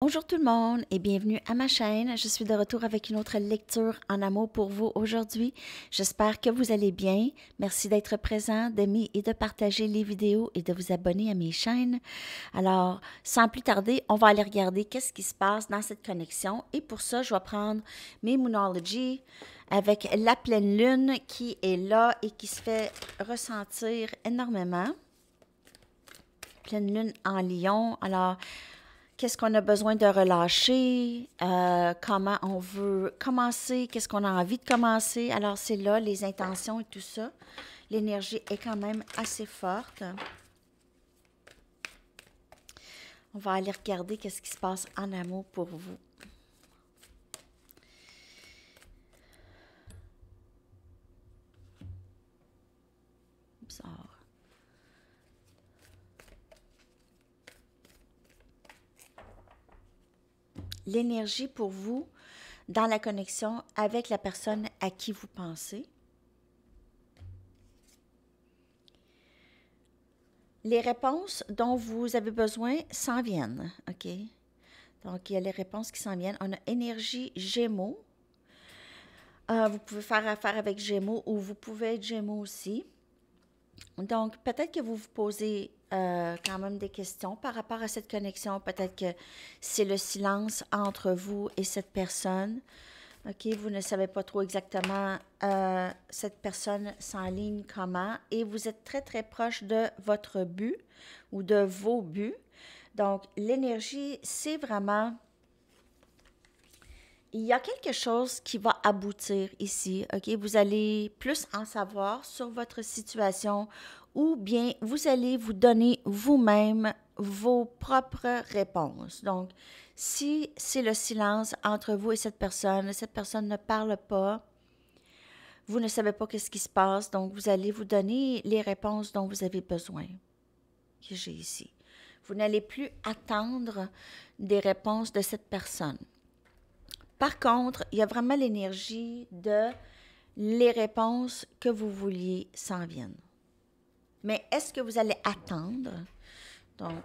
Bonjour tout le monde et bienvenue à ma chaîne. Je suis de retour avec une autre lecture en amour pour vous aujourd'hui. J'espère que vous allez bien. Merci d'être présent, d'aimer et de partager les vidéos et de vous abonner à mes chaînes. Alors, sans plus tarder, on va aller regarder qu'est-ce qui se passe dans cette connexion. Et pour ça, je vais prendre mes Moonology avec la pleine lune qui est là et qui se fait ressentir énormément. Pleine lune en lion. Alors, qu'est-ce qu'on a besoin de relâcher, comment on veut commencer, qu'est-ce qu'on a envie de commencer. Alors, c'est là, les intentions et tout ça. L'énergie est quand même assez forte. On va aller regarder qu'est-ce qui se passe en amour pour vous. Bizarre. L'énergie pour vous dans la connexion avec la personne à qui vous pensez. Les réponses dont vous avez besoin s'en viennent, OK? Donc, il y a les réponses qui s'en viennent. On a énergie Gémeaux. Vous pouvez faire affaire avec Gémeaux ou vous pouvez être Gémeaux aussi. Donc, peut-être que vous vous posez quand même des questions par rapport à cette connexion. Peut-être que c'est le silence entre vous et cette personne. OK, vous ne savez pas trop exactement cette personne s'enligne comment et vous êtes très, très proche de votre but ou de vos buts. Donc, l'énergie, c'est vraiment... Il y a quelque chose qui va aboutir ici, OK? Vous allez plus en savoir sur votre situation ou bien vous allez vous donner vous-même vos propres réponses. Donc, si c'est le silence entre vous et cette personne ne parle pas, vous ne savez pas qu'est-ce qui se passe, donc vous allez vous donner les réponses dont vous avez besoin, que j'ai ici. Vous n'allez plus attendre des réponses de cette personne. Par contre, il y a vraiment l'énergie de les réponses que vous vouliez s'en viennent. Mais est-ce que vous allez attendre? Donc,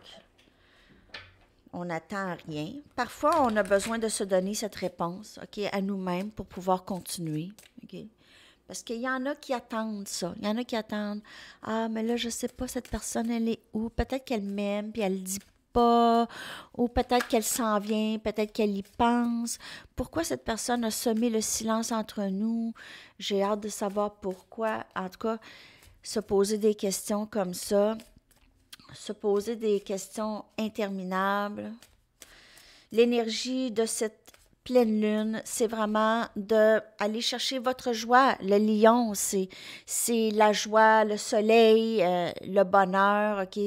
on n'attend rien. Parfois, on a besoin de se donner cette réponse, OK, à nous-mêmes pour pouvoir continuer, OK? Parce qu'il y en a qui attendent ça. Il y en a qui attendent, « Ah, mais là, je ne sais pas, cette personne, elle est où? Peut-être qu'elle m'aime, puis elle ne dit pas, ou peut-être qu'elle s'en vient, peut-être qu'elle y pense. Pourquoi cette personne a semé le silence entre nous? J'ai hâte de savoir pourquoi. » En tout cas, se poser des questions comme ça, se poser des questions interminables. L'énergie de cette pleine lune, c'est vraiment d'aller chercher votre joie. Le lion, c'est la joie, le soleil, le bonheur, OK?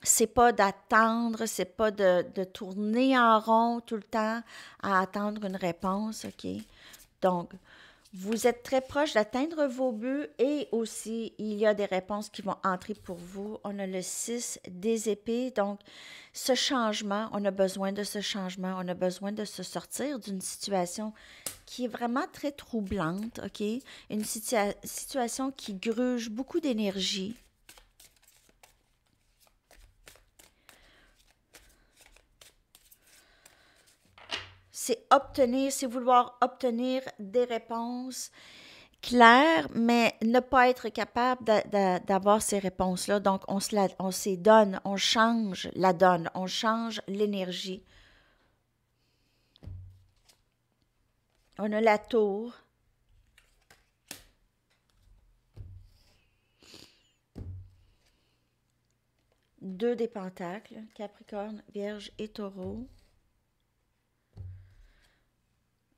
C'est pas d'attendre, c'est pas de tourner en rond tout le temps à attendre une réponse, OK? Donc, vous êtes très proche d'atteindre vos buts et aussi, il y a des réponses qui vont entrer pour vous. On a le 6 des épées. Donc, ce changement, on a besoin de ce changement. On a besoin de se sortir d'une situation qui est vraiment très troublante, OK? Une situation qui gruge beaucoup d'énergie. C'est vouloir obtenir des réponses claires, mais ne pas être capable d'avoir ces réponses-là. Donc, on se donne, on change la donne, on change l'énergie. On a la tour. Deux des pentacles, Capricorne, Vierge et Taureau.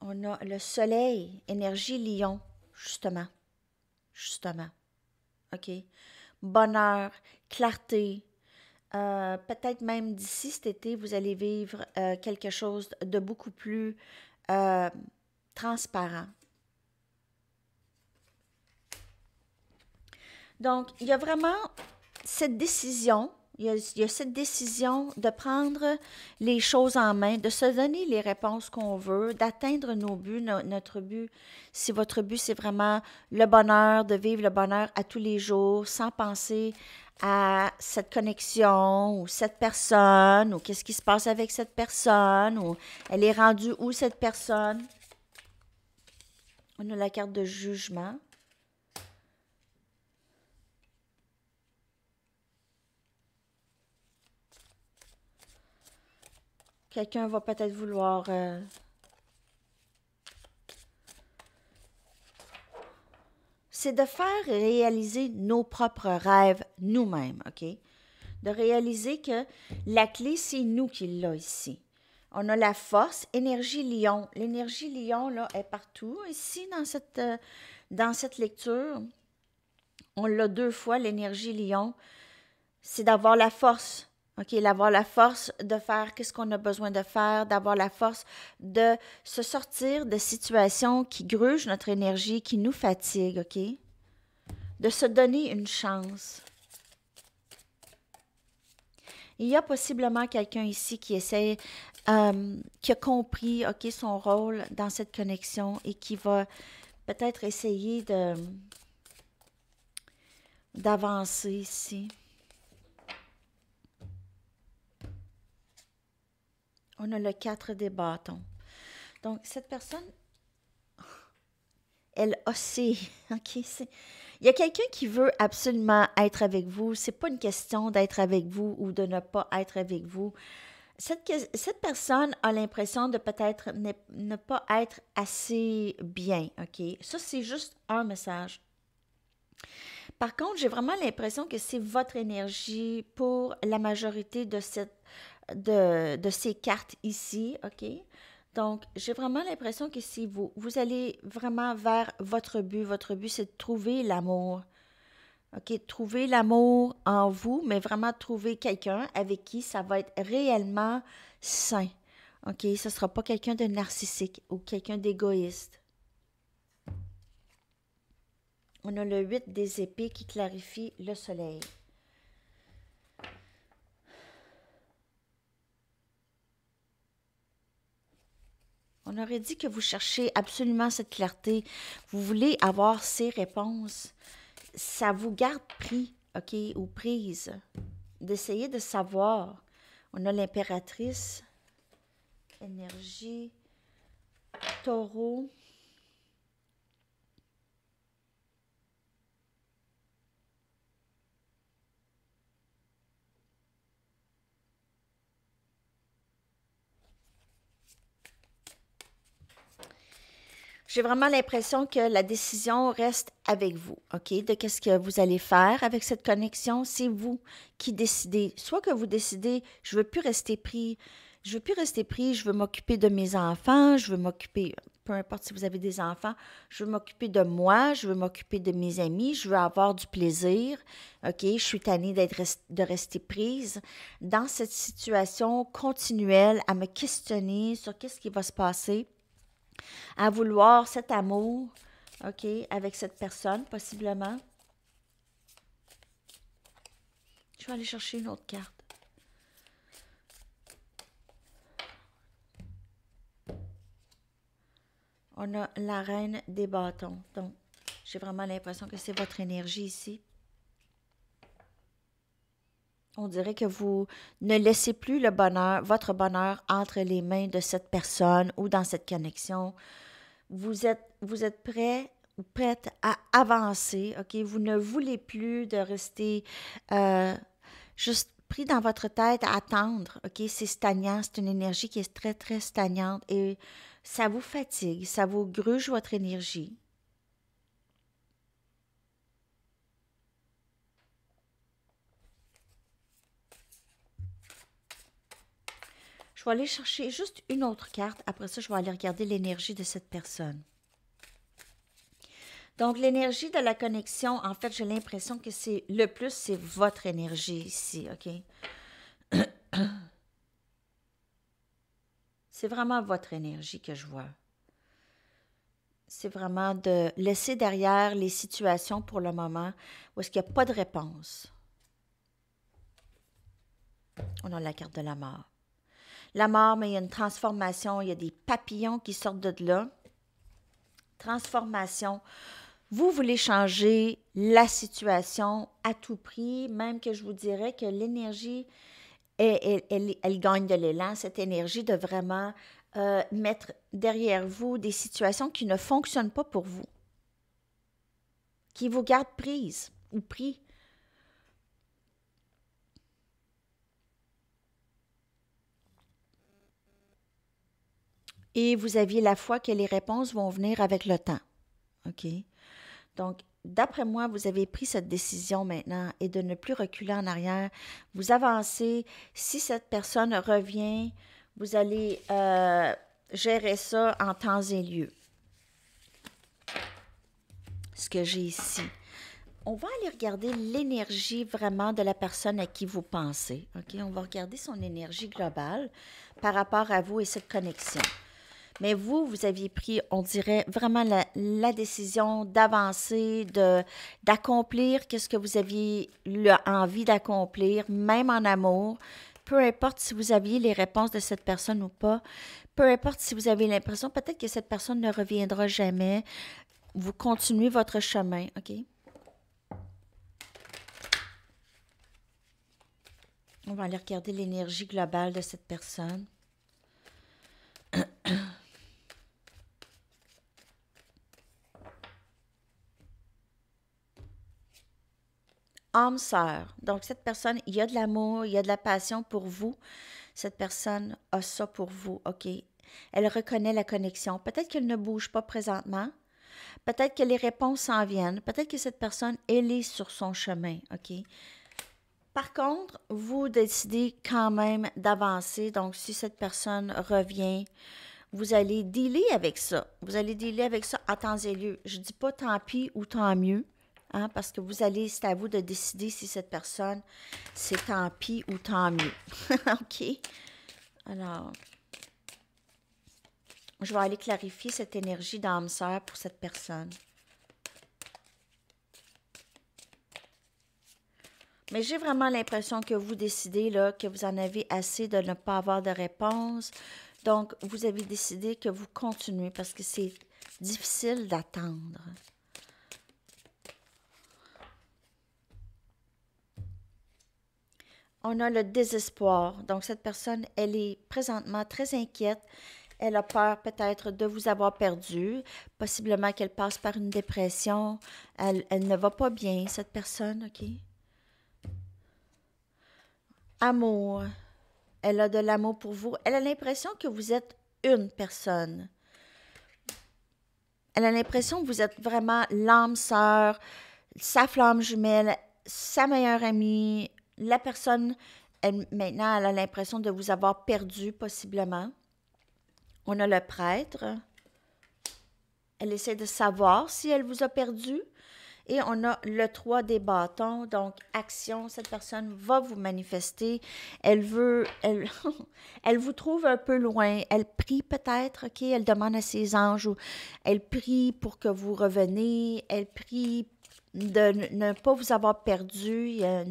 On a le soleil, énergie lion, justement. OK? Bonheur, clarté. Peut-être même d'ici cet été, vous allez vivre quelque chose de beaucoup plus transparent. Donc, il y a vraiment cette décision. Il y a cette décision de prendre les choses en main, de se donner les réponses qu'on veut, d'atteindre nos buts, notre but. Si votre but, c'est vraiment le bonheur, de vivre le bonheur à tous les jours, sans penser à cette connexion ou cette personne ou qu'est-ce qui se passe avec cette personne ou elle est rendue où cette personne. On a la carte de jugement. Quelqu'un va peut-être vouloir c'est de faire réaliser nos propres rêves nous-mêmes, OK? De réaliser que la clé, c'est nous qui l'a ici. On a la force, énergie lion. L'énergie lion, là, est partout ici dans cette lecture. On l'a 2 fois, l'énergie lion. C'est d'avoir la force, OK? D'avoir la force de faire qu'est-ce qu'on a besoin de faire, d'avoir la force de se sortir de situations qui grugent notre énergie, qui nous fatiguent, OK? De se donner une chance. Il y a possiblement quelqu'un ici qui essaie, qui a compris, OK, son rôle dans cette connexion et qui va peut-être essayer d'avancer ici. On a le 4 des bâtons. Donc, cette personne, elle oscille, OK? Il y a quelqu'un qui veut absolument être avec vous. C'est pas une question d'être avec vous ou de ne pas être avec vous. Cette personne a l'impression de peut-être ne pas être assez bien, OK? Ça, c'est juste un message. Par contre, j'ai vraiment l'impression que c'est votre énergie pour la majorité de ces cartes ici, OK? Donc, j'ai vraiment l'impression que si vous allez vraiment vers votre but c'est de trouver l'amour. OK, trouver l'amour en vous, mais vraiment trouver quelqu'un avec qui ça va être réellement sain. OK, ce ne sera pas quelqu'un de narcissique ou quelqu'un d'égoïste. On a le 8 des épées qui clarifie le soleil. On aurait dit que vous cherchez absolument cette clarté. Vous voulez avoir ces réponses. Ça vous garde pris, OK, ou prise. D'essayer de savoir. On a l'impératrice, énergie, taureau. J'ai vraiment l'impression que la décision reste avec vous, OK? De qu'est-ce que vous allez faire avec cette connexion. C'est vous qui décidez. Soit que vous décidez, je veux plus rester pris, je veux m'occuper de mes enfants, je veux m'occuper, peu importe si vous avez des enfants, je veux m'occuper de moi, je veux m'occuper de mes amis, je veux avoir du plaisir, OK? Je suis tannée de rester prise dans cette situation continuelle à me questionner sur qu'est-ce qui va se passer, à vouloir cet amour, OK, avec cette personne, possiblement. Je vais aller chercher une autre carte. On a la reine des bâtons. Donc, j'ai vraiment l'impression que c'est votre énergie ici. On dirait que vous ne laissez plus le bonheur, votre bonheur entre les mains de cette personne ou dans cette connexion. Vous êtes prêt ou prête à avancer, OK? Vous ne voulez plus de rester juste pris dans votre tête à attendre, OK? C'est stagnant, c'est une énergie qui est très, très stagnante et ça vous fatigue, ça vous gruge votre énergie. Je vais aller chercher juste une autre carte. Après ça, je vais aller regarder l'énergie de cette personne. Donc, l'énergie de la connexion, en fait, j'ai l'impression que c'est le plus, c'est votre énergie ici, OK? C'est vraiment votre énergie que je vois. C'est vraiment de laisser derrière les situations pour le moment où est-ce qu'il n'y a pas de réponse. On a la carte de la mort. La mort, mais il y a une transformation, il y a des papillons qui sortent de là. Transformation. Vous voulez changer la situation à tout prix, même que je vous dirais que l'énergie, elle gagne de l'élan, cette énergie de vraiment mettre derrière vous des situations qui ne fonctionnent pas pour vous, qui vous gardent prise ou pris. Et vous aviez la foi que les réponses vont venir avec le temps. OK? Donc, d'après moi, vous avez pris cette décision maintenant et de ne plus reculer en arrière. Vous avancez. Si cette personne revient, vous allez gérer ça en temps et lieu. Ce que j'ai ici. On va aller regarder l'énergie vraiment de la personne à qui vous pensez. OK? On va regarder son énergie globale par rapport à vous et cette connexion. Mais vous, vous aviez pris, on dirait, vraiment la décision d'avancer, d'accomplir qu'est-ce que vous aviez envie d'accomplir, même en amour. Peu importe si vous aviez les réponses de cette personne ou pas, peu importe si vous avez l'impression, peut-être que cette personne ne reviendra jamais, vous continuez votre chemin, OK? On va aller regarder l'énergie globale de cette personne. Âme sœur. Donc, cette personne, il y a de l'amour, il y a de la passion pour vous. Cette personne a ça pour vous, OK? Elle reconnaît la connexion. Peut-être qu'elle ne bouge pas présentement. Peut-être que les réponses s'en viennent. Peut-être que cette personne, elle est sur son chemin, OK? Par contre, vous décidez quand même d'avancer. Donc, si cette personne revient, vous allez dealer avec ça. Vous allez dealer avec ça à temps et lieu. Je ne dis pas tant pis ou tant mieux. Hein, parce que vous allez, c'est à vous de décider si cette personne, c'est tant pis ou tant mieux. OK? Alors, je vais aller clarifier cette énergie d'âme sœur pour cette personne. Mais j'ai vraiment l'impression que vous décidez là, que vous en avez assez de ne pas avoir de réponse. Donc, vous avez décidé que vous continuez parce que c'est difficile d'attendre. On a le désespoir. Donc, cette personne, elle est présentement très inquiète. Elle a peur peut-être de vous avoir perdu. Possiblement qu'elle passe par une dépression. Elle ne va pas bien, cette personne, OK? Amour. Elle a de l'amour pour vous. Elle a l'impression que vous êtes une personne. Elle a l'impression que vous êtes vraiment l'âme sœur, sa flamme jumelle, sa meilleure amie. La personne, maintenant, elle a l'impression de vous avoir perdu, possiblement. On a le prêtre. Elle essaie de savoir si elle vous a perdu. Et on a le 3 des bâtons, donc action, cette personne va vous manifester. Elle veut, elle vous trouve un peu loin. Elle prie peut-être, OK? Elle demande à ses anges ou elle prie pour que vous reveniez. Elle prie de ne pas vous avoir perdu. Il y a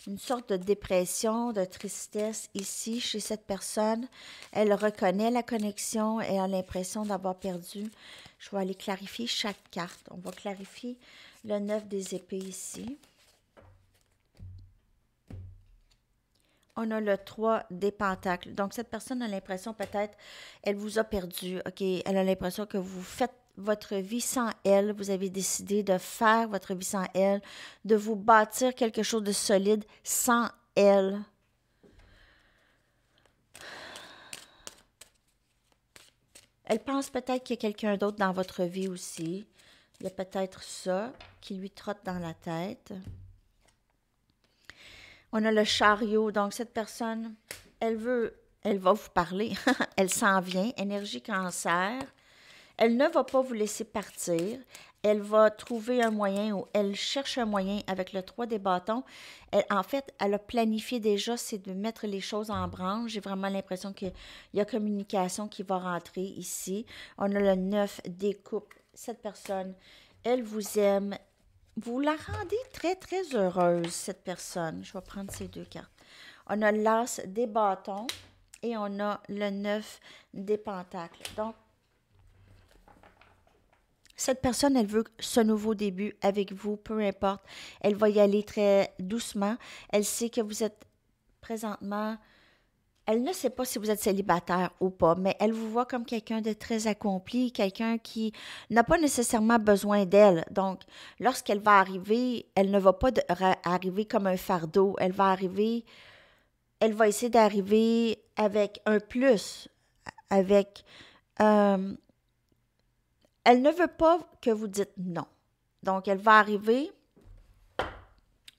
une sorte de dépression, de tristesse ici chez cette personne. Elle reconnaît la connexion et a l'impression d'avoir perdu. Je vais aller clarifier chaque carte. On va clarifier le 9 des épées ici. On a le 3 des pentacles. Donc, cette personne a l'impression peut-être, elle vous a perdu, OK? Elle a l'impression que vous faites votre vie sans elle. Vous avez décidé de faire votre vie sans elle, de vous bâtir quelque chose de solide sans elle. Elle pense peut-être qu'il y a quelqu'un d'autre dans votre vie aussi. Il y a peut-être ça qui lui trotte dans la tête. On a le chariot. Donc, cette personne, elle va vous parler. Elle s'en vient. Énergie cancer. Elle ne va pas vous laisser partir. Elle va trouver un moyen ou elle cherche un moyen avec le 3 des bâtons. En fait, elle a planifié déjà, c'est de mettre les choses en branle. J'ai vraiment l'impression qu'il y a communication qui va rentrer ici. On a le 9 des coupes. Cette personne, elle vous aime. Vous la rendez très, très heureuse, cette personne. Je vais prendre ces deux cartes. On a l'as des bâtons et on a le 9 des pentacles. Donc, Cette personne, elle veut ce nouveau début avec vous, peu importe. Elle va y aller très doucement. Elle sait que vous êtes présentement... Elle ne sait pas si vous êtes célibataire ou pas, mais elle vous voit comme quelqu'un de très accompli, quelqu'un qui n'a pas nécessairement besoin d'elle. Donc, lorsqu'elle va arriver, elle ne va pas arriver comme un fardeau. Elle va essayer d'arriver avec un plus, avec... euh, elle ne veut pas que vous dites non. Donc, elle va arriver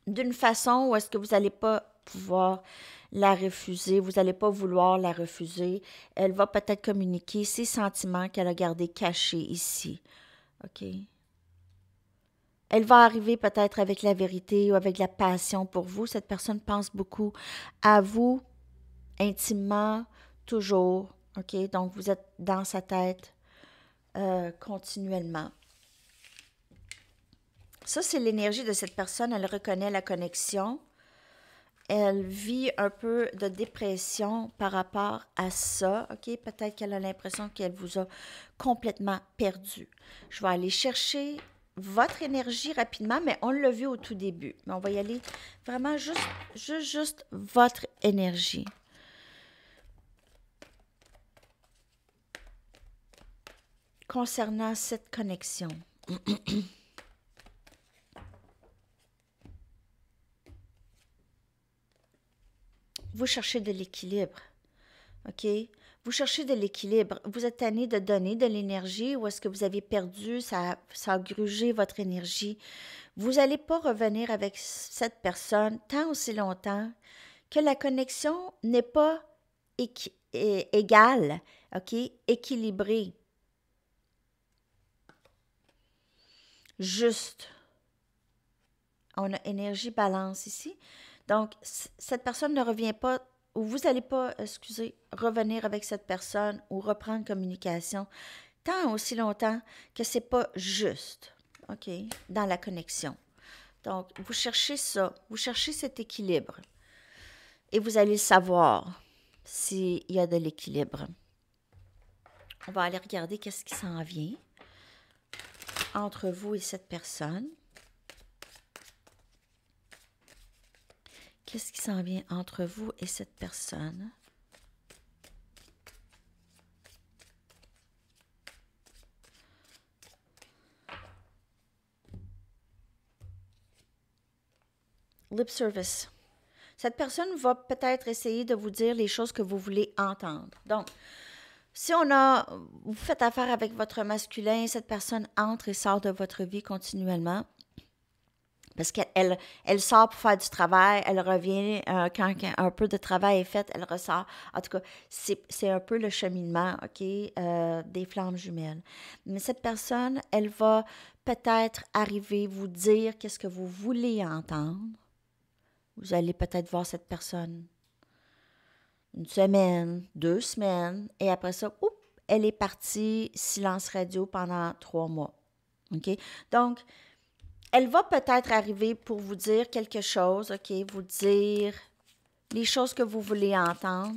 d'une façon où est-ce que vous n'allez pas pouvoir la refuser, vous n'allez pas vouloir la refuser. Elle va peut-être communiquer ses sentiments qu'elle a gardés cachés ici. OK? Elle va arriver peut-être avec la vérité ou avec la passion pour vous. Cette personne pense beaucoup à vous, intimement, toujours. OK? Donc, vous êtes dans sa tête continuellement. Ça, c'est l'énergie de cette personne. Elle reconnaît la connexion. Elle vit un peu de dépression par rapport à ça, OK? Peut-être qu'elle a l'impression qu'elle vous a complètement perdu. Je vais aller chercher votre énergie rapidement, mais on l'a vu au tout début. Mais on va y aller vraiment juste votre énergie. Concernant cette connexion. Vous cherchez de l'équilibre, OK? Vous cherchez de l'équilibre. Vous êtes tanné de donner de l'énergie ou est-ce que vous avez perdu, ça a grugé votre énergie. Vous n'allez pas revenir avec cette personne tant aussi longtemps que la connexion n'est pas égale, OK? Équilibrée. Juste. On a énergie balance ici. Donc, cette personne ne revient pas, ou vous n'allez pas, revenir avec cette personne ou reprendre communication tant aussi longtemps que c'est pas juste, OK, dans la connexion. Donc, vous cherchez ça, vous cherchez cet équilibre et vous allez savoir s'il y a de l'équilibre. On va aller regarder qu'est-ce qui s'en vient entre vous et cette personne. Qu'est-ce qui s'en vient entre vous et cette personne? Lip service. Cette personne va peut-être essayer de vous dire les choses que vous voulez entendre. Donc, si vous faites affaire avec votre masculin, cette personne entre et sort de votre vie continuellement. Parce qu'elle sort pour faire du travail, elle revient quand un peu de travail est fait, elle ressort. En tout cas, c'est un peu le cheminement, OK, des flammes jumelles. Mais cette personne, elle va peut-être arriver, vous dire qu'est-ce que vous voulez entendre. Vous allez peut-être voir cette personne 1 semaine, 2 semaines, et après ça, elle est partie, silence radio pendant 3 mois. OK? Donc, elle va peut-être arriver pour vous dire quelque chose, OK? Vous dire les choses que vous voulez entendre.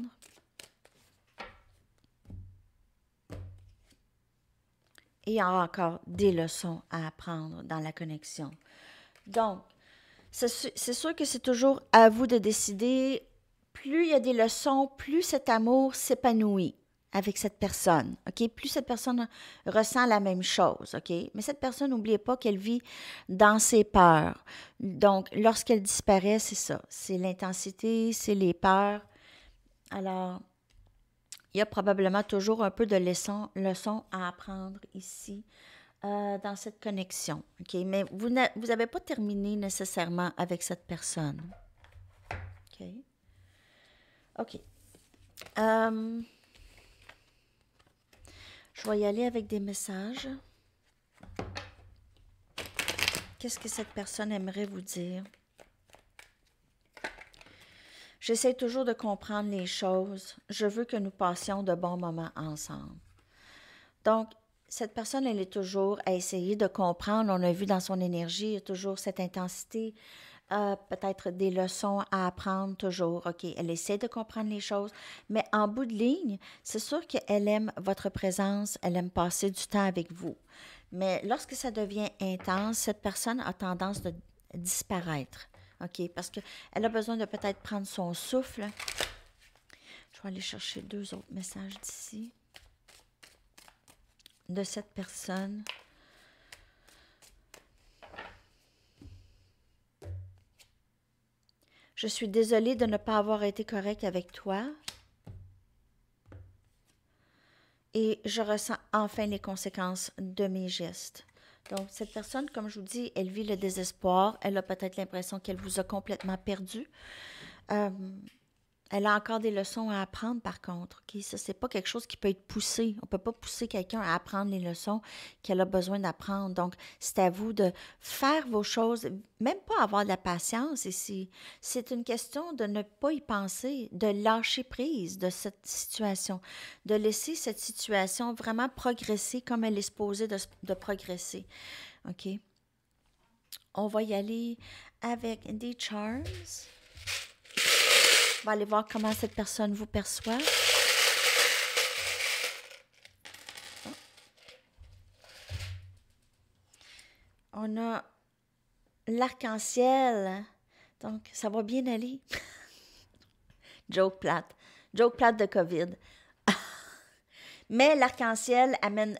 Et il y a encore des leçons à apprendre dans la connexion. Donc, c'est sûr que c'est toujours à vous de décider. Plus il y a des leçons, plus cet amour s'épanouit avec cette personne, OK? Plus cette personne ressent la même chose, OK? Mais cette personne, n'oubliez pas qu'elle vit dans ses peurs. Donc, lorsqu'elle disparaît, c'est ça. C'est l'intensité, c'est les peurs. Alors, il y a probablement toujours un peu de leçons à apprendre ici dans cette connexion, OK? Mais vous n'avez pas terminé nécessairement avec cette personne. OK? OK. Je vais y aller avec des messages. Qu'est-ce que cette personne aimerait vous dire? J'essaie toujours de comprendre les choses. Je veux que nous passions de bons moments ensemble. Donc, cette personne, elle est toujours à essayer de comprendre. On a vu dans son énergie, il y a toujours cette intensité peut-être des leçons à apprendre toujours. OK, elle essaie de comprendre les choses, mais en bout de ligne, c'est sûr qu'elle aime votre présence, elle aime passer du temps avec vous. Mais lorsque ça devient intense, cette personne a tendance de disparaître. OK, parce qu'elle a besoin de peut-être prendre son souffle. Je vais aller chercher 2 autres messages d'ici, de cette personne. Je suis désolée de ne pas avoir été correcte avec toi. Et je ressens enfin les conséquences de mes gestes. Donc, cette personne, comme je vous dis, elle vit le désespoir. Elle a peut-être l'impression qu'elle vous a complètement perdu. Euh, Elle a encore des leçons à apprendre, par contre. Okay? Ça, c'est pas quelque chose qui peut être poussé. On peut pas pousser quelqu'un à apprendre les leçons qu'elle a besoin d'apprendre. Donc, c'est à vous de faire vos choses, même pas avoir de la patience ici. C'est une question de ne pas y penser, de lâcher prise de cette situation, de laisser cette situation vraiment progresser comme elle est supposée de progresser. OK? On va y aller avec des charms. On va aller voir comment cette personne vous perçoit. On a l'arc-en-ciel. Donc, ça va bien aller. Joke plate. Joke plate de COVID. Mais l'arc-en-ciel amène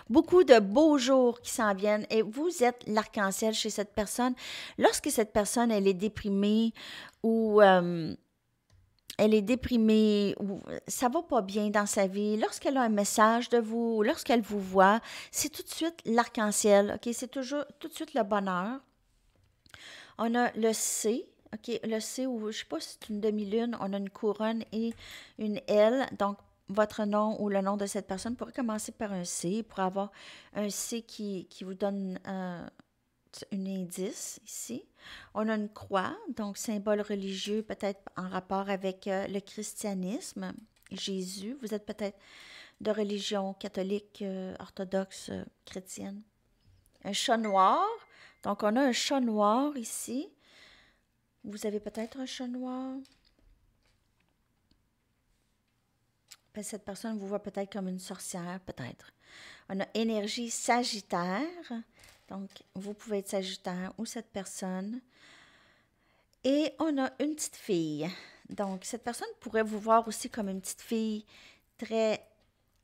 beaucoup de beaux jours qui s'en viennent. Et vous êtes l'arc-en-ciel chez cette personne. Lorsque cette personne, elle est déprimée ou elle est déprimée ou ça va pas bien dans sa vie, lorsqu'elle a un message de vous, lorsqu'elle vous voit, c'est tout de suite l'arc-en-ciel. OK? C'est toujours tout de suite le bonheur. On a le C. OK? Le C, ou je sais pas si c'est une demi-lune, on a une couronne et une L. Donc, votre nom ou le nom de cette personne pourrait commencer par un C, pour avoir un C qui vous donne un indice ici. On a une croix, donc symbole religieux, peut-être en rapport avec le christianisme, Jésus. Vous êtes peut-être de religion catholique, orthodoxe, chrétienne. Un chat noir, donc on a un chat noir ici. Vous avez peut-être un chat noir. Cette personne vous voit peut-être comme une sorcière, peut-être. On a énergie sagittaire. Donc, vous pouvez être sagittaire ou cette personne. Et on a une petite fille. Donc, cette personne pourrait vous voir aussi comme une petite fille très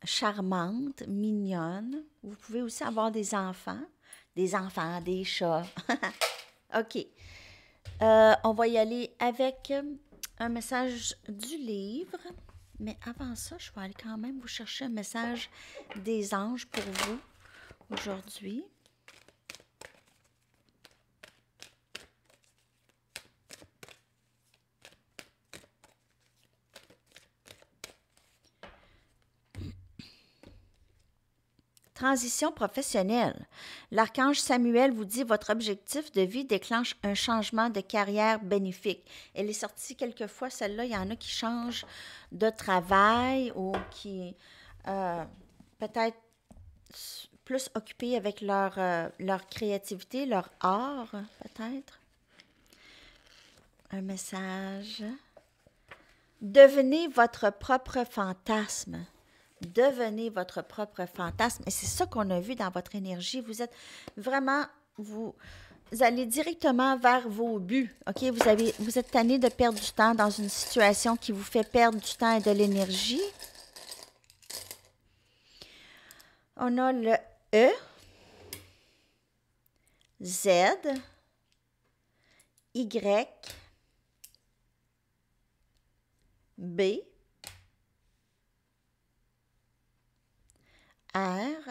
charmante, mignonne. Vous pouvez aussi avoir des enfants, des chats. OK. On va y aller avec un message du livre. Mais avant ça, je vais aller quand même vous chercher un message des anges pour vous aujourd'hui. Transition professionnelle. L'archange Samuel vous dit votre objectif de vie déclenche un changement de carrière bénéfique. Elle est sortie quelques fois, celle-là. Il y en a qui changent de travail ou qui peut-être plus occupés avec leur créativité, leur art, peut-être. Un message. Devenez votre propre fantasme. Devenez votre propre fantasme. Et c'est ça qu'on a vu dans votre énergie. Vous êtes vraiment, vous allez directement vers vos buts. OK? Vous êtes tanné de perdre du temps dans une situation qui vous fait perdre du temps et de l'énergie. On a le E, Z, Y, B, R,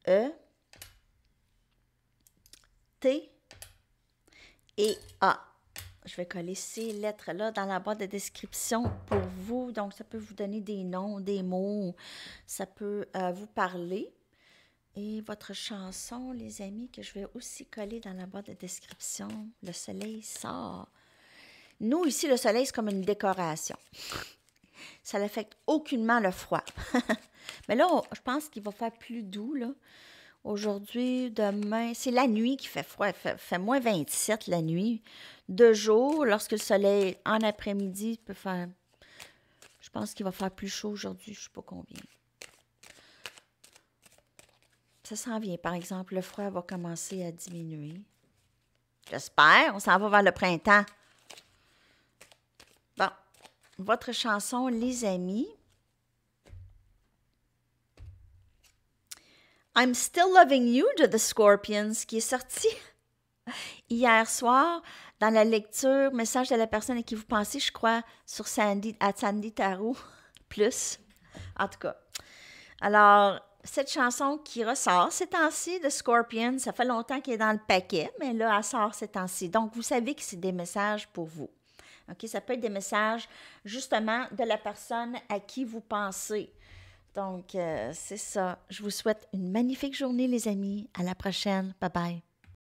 E, T et A. Je vais coller ces lettres-là dans la boîte de description pour vous. Donc, ça peut vous donner des noms, des mots. Ça peut vous parler. Et votre chanson, les amis, que je vais aussi coller dans la boîte de description. Le soleil sort. Nous, ici, le soleil, c'est comme une décoration. Ça n'affecte aucunement le froid. Mais là, je pense qu'il va faire plus doux, là. Aujourd'hui, demain, c'est la nuit qui fait froid. Fait moins 27 la nuit. De jour, lorsque le soleil, en après-midi, peut faire... Je pense qu'il va faire plus chaud aujourd'hui, je ne sais pas combien. Ça s'en vient, par exemple. Le froid va commencer à diminuer. J'espère. On s'en va vers le printemps. Bon. Votre chanson, les amis. I'm Still Loving You de The Scorpions, qui est sorti hier soir dans la lecture Message de la personne à qui vous pensez, je crois, sur Sandy Tarot plus. En tout cas. Alors, cette chanson qui ressort ces temps-ci de Scorpions, ça fait longtemps qu'elle est dans le paquet, mais là, elle sort ces temps-ci. Donc, vous savez que c'est des messages pour vous. OK? Ça peut être des messages, justement, de la personne à qui vous pensez. Donc, c'est ça. Je vous souhaite une magnifique journée, les amis. À la prochaine. Bye bye.